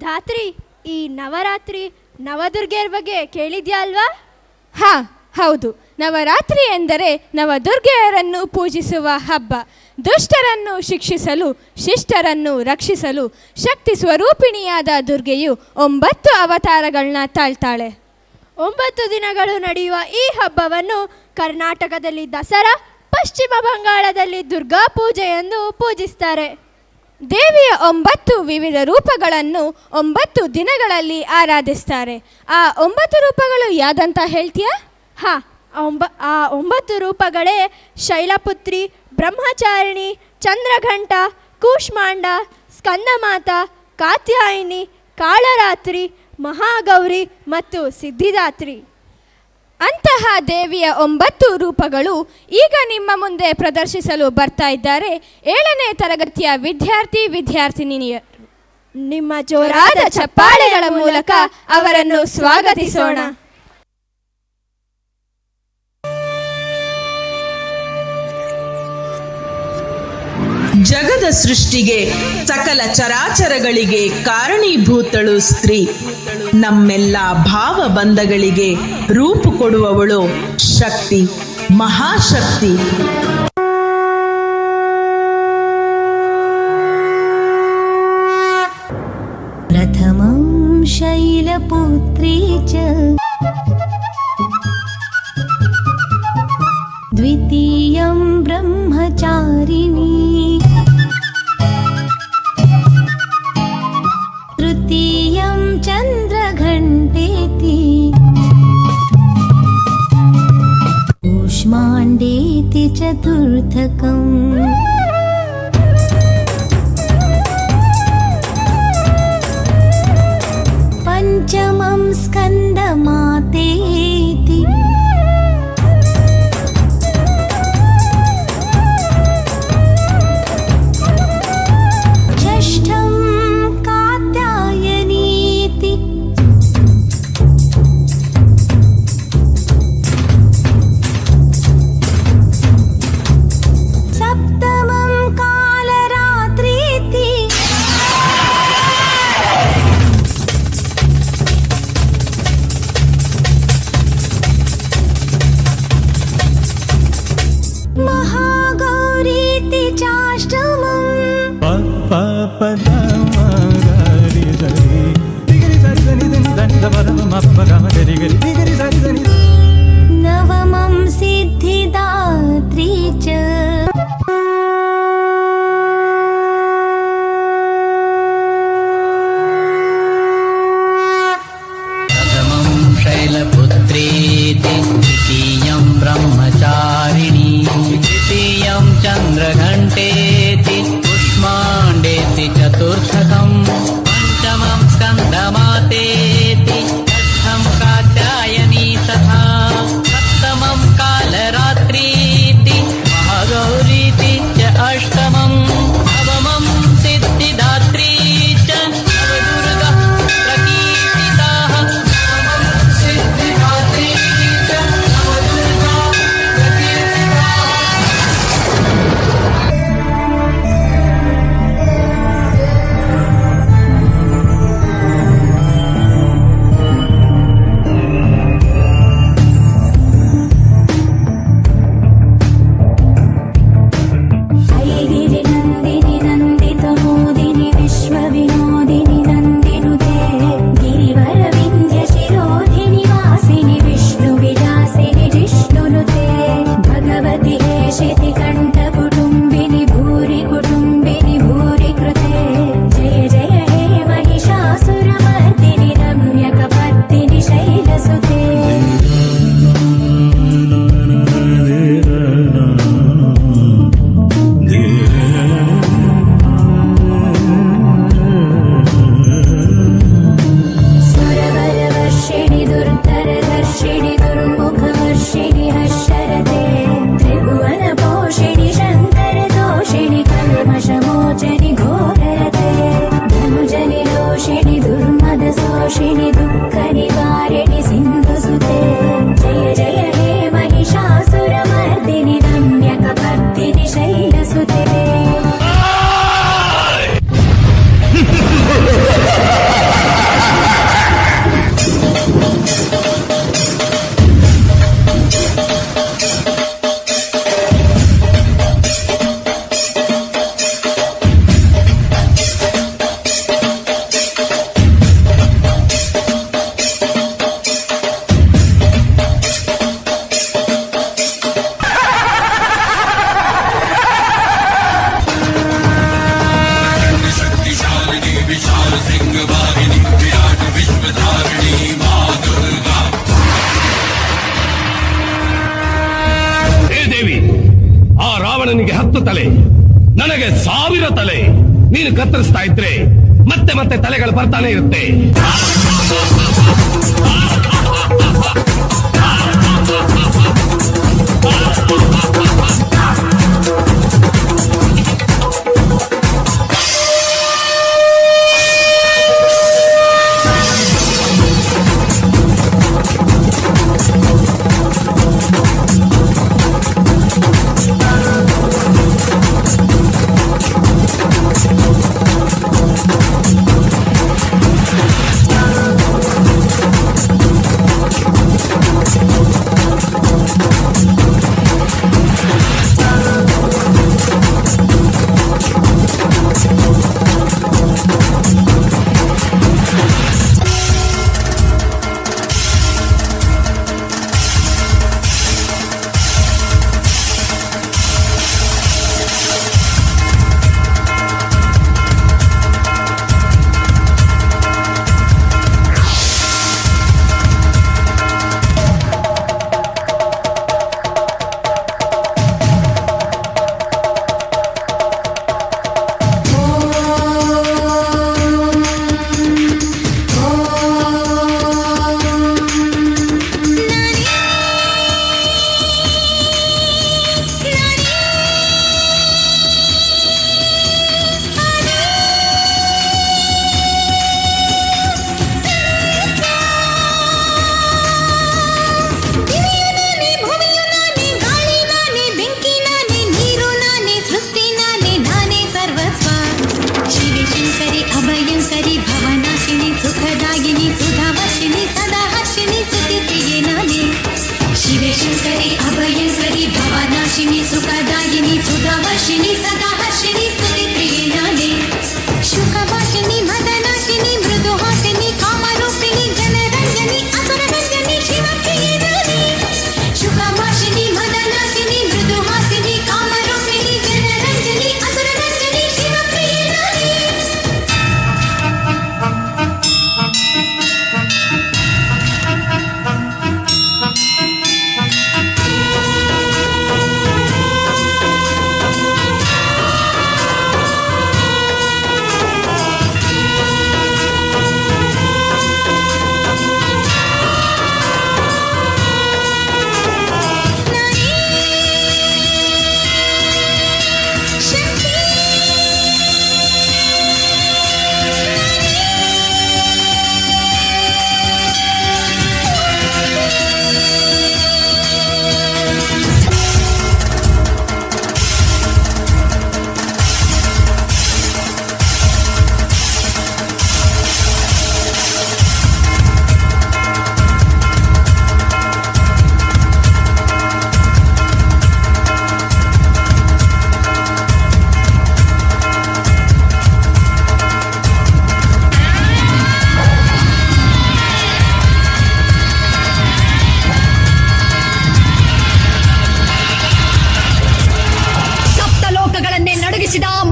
ಧಾತ್ರಿ, ಈ ನವರಾತ್ರಿ ನವದುರ್ಗೆಯರ ಬಗ್ಗೆ ಕೇಳಿದ್ಯಾ ಅಲ್ವಾ? ಹಾ, ಹೌದು. ನವರಾತ್ರಿ ಎಂದರೆ ನವದುರ್ಗೆಯರನ್ನು ಪೂಜಿಸುವ ಹಬ್ಬ. ದುಷ್ಟರನ್ನು ಶಿಕ್ಷಿಸಲು, ಶಿಷ್ಟರನ್ನು ರಕ್ಷಿಸಲು ಶಕ್ತಿ ಸ್ವರೂಪಿಣಿಯಾದ ದುರ್ಗೆಯು 9 ಅವತಾರಗಳನ್ನ ತಾಳ್ತಾಳೆ. 9 ದಿನಗಳು ನಡೆಯುವ ಈ ಹಬ್ಬವನ್ನು ಕರ್ನಾಟಕದಲ್ಲಿ ದಸರಾ, ಪಶ್ಚಿಮ ಬಂಗಾಳದಲ್ಲಿ ದುರ್ಗಾ ಪೂಜೆ ಎಂದು ಪೂಜಿಸ್ತಾರೆ. ದೇವಿಯ 9 ವಿವಿಧ ರೂಪಗಳನ್ನು 9 ದಿನಗಳಲ್ಲಿ ಆರಾಧಿಸ್ತಾರೆ. ಆ 9 ರೂಪಗಳು ಯಾದಂತ ಹೇಳ್ತೀಯಾ? ಹಾ, ಆ 9 ರೂಪಗಳೇ ಶೈಲಪುತ್ರಿ, ಬ್ರಹ್ಮಚಾರಿಣಿ, ಚಂದ್ರಘಂಟ, ಕೂಷ್ಮಾಂಡ, ಸ್ಕಂದಮಾತಾ, ಕಾತ್ಯಾಯಿನಿ, ಕಾಳರಾತ್ರಿ, ಮಹಾಗೌರಿ ಮತ್ತು ಸಿದ್ಧಿದಾತ್ರಿ. ಅಂತಹ ದೇವಿಯ 9 ರೂಪಗಳು ಈಗ ನಿಮ್ಮ ಮುಂದೆ ಪ್ರದರ್ಶಿಸಲು ಬರ್ತಾ ಇದ್ದಾರೆ 7ನೇ ತರಗತಿಯ ವಿದ್ಯಾರ್ಥಿನಿಯರು. ನಿಮ್ಮ ಜೋರಾದ ಚಪ್ಪಾಳೆಗಳ ಮೂಲಕ ಅವರನ್ನು ಸ್ವಾಗತಿಸೋಣ. ಜಗದ ಸೃಷ್ಟಿಗೆ, ಸಕಲ ಚರಾಚರಗಳಿಗೆ ಕಾರಣೀಭೂತಳು ಸ್ತ್ರೀ. ನಮ್ಮೆಲ್ಲ ಭಾವಬಂಧಗಳಿಗೆ ರೂಪು ಕೊಡುವವಳು ಶಕ್ತಿ, ಮಹಾಶಕ್ತಿ. ಪ್ರಥಮಂ ಶೈಲಪುತ್ರೀ ಚ ದ್ವಿತೀಯಂ ಬ್ರಹ್ಮಚಾರಿಣಿ ತೃತೀಯಂ ಚಂದ್ರಘಂಟೇತಿ ಕೂಷ್ಮಾಂಡೇತಿ ಚತುರ್ಥಕಂ ಪಂಚಮಂ ಸ್ಕಂದಮಾತೇತಿ ಷಷ್ಠಂ ಕಾತ್ಯಾಯನೀತಿ ಸಪ್ತಮಂ ಕಾಲರಾತ್ರೀತಿ ಮಹಾಗೌರೀತಿ ಚಾಷ್ಟಮಂ ನವಮಂ ಸಿದ್ಧಿದಾತ್ರೀ ಚ प्रथमं शैलपुत्रीति द्वितीयं ब्रह्मचारिणी तृतीयं चन्द्रघण्टेति कुष्माण्डेति चतुर्थकं पञ्चमं स्कन्दमातेति षष्ठं कात्यायनी तथा सप्तमं कालरात्रीति महागौरीति च अष्टमं नवमं सिद्धिदात्री च नवदुर्गा प्रकीर्तिताः सिद्धिदात्री च नवदुर्गा प्रकीर्तिताः. ऐगिरि नन्दिनि नन्दितमोदिनि विश्वविनोदिनि नन्दिनुते गिरिवरविन्ध्यशिरोधिनि वासिनि विष्णुविलासिनि जिष्णुनुते भगवति हेशिति कण्ठकुटुम्बिनि भूरि कुटुम्बिनि भूरि कृते जय जय हे महिषासुरमर्दिनि रम्यकपर्दिनि शैलसुते सुरवरवर्षिणि दुर्धरधर्षिणि दुर्मुखवर्षिणि हर्षरते त्रिभुवनपोषिणि शङ्करदोषिणि कल्मषमोचनि घोररते धनुजनि रोषिणि दुर्मदशोषिणि दुःखनिवारिणि सिन्धुसुते जय जय हे महिषासुरमर्दिनि रम्यकपर्दिनि शैलसुते ಹೇ ದೇವಿ, ಆ ರಾವಣನಿಗೆ 10 ತಲೆ, ನನಗೆ 1000 ತಲೆ. ನೀನು ಕತ್ತರಿಸ್ತಾ ಇದ್ರೆ ಮತ್ತೆ ಮತ್ತೆ ತಲೆಗಳು ಬರ್ತಾನೆ ಇರುತ್ತೆ.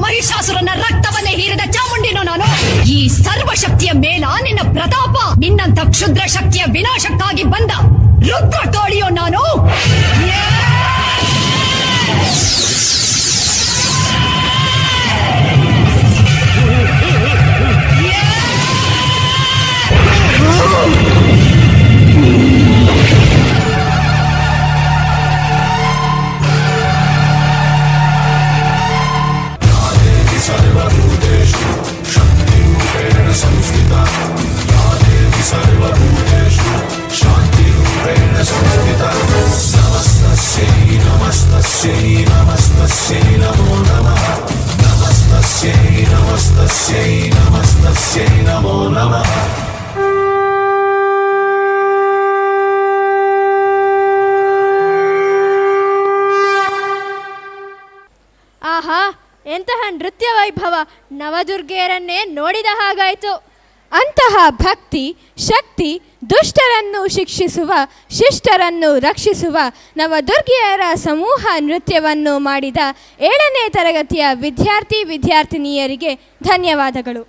ಮಹಿಷಾಸುರನ ರಕ್ತವನ್ನೇ ಹೀರಿದ ಚಾಮುಂಡಿನೋ ನಾನು. ಈ ಸರ್ವಶಕ್ತಿಯ ಮೇಲ ನಿನ್ನ ಪ್ರತಾಪ, ನಿನ್ನಂತ ಕ್ಷುದ್ರ ಶಕ್ತಿಯ ವಿನಾಶಕ್ಕಾಗಿ ಬಂದ ರುದ್ರ ತೋಳಿಯೋ ನಾನು. ಆಹಾ, ಎಂತಹ ನೃತ್ಯ ವೈಭವ! ನವದುರ್ಗೆಯರನ್ನೇ ನೋಡಿದ ಹಾಗಾಯಿತು. ಅಂತಹ ಭಕ್ತಿ ಶಕ್ತಿ, ದುಷ್ಟರನ್ನು ಶಿಕ್ಷಿಸುವ, ಶಿಷ್ಟರನ್ನು ರಕ್ಷಿಸುವ ನವದುರ್ಗೆಯರ ಸಮೂಹ ನೃತ್ಯವನ್ನು ಮಾಡಿದ 7ನೇ ತರಗತಿಯ ವಿದ್ಯಾರ್ಥಿ ವಿದ್ಯಾರ್ಥಿನಿಯರಿಗೆ ಧನ್ಯವಾದಗಳು.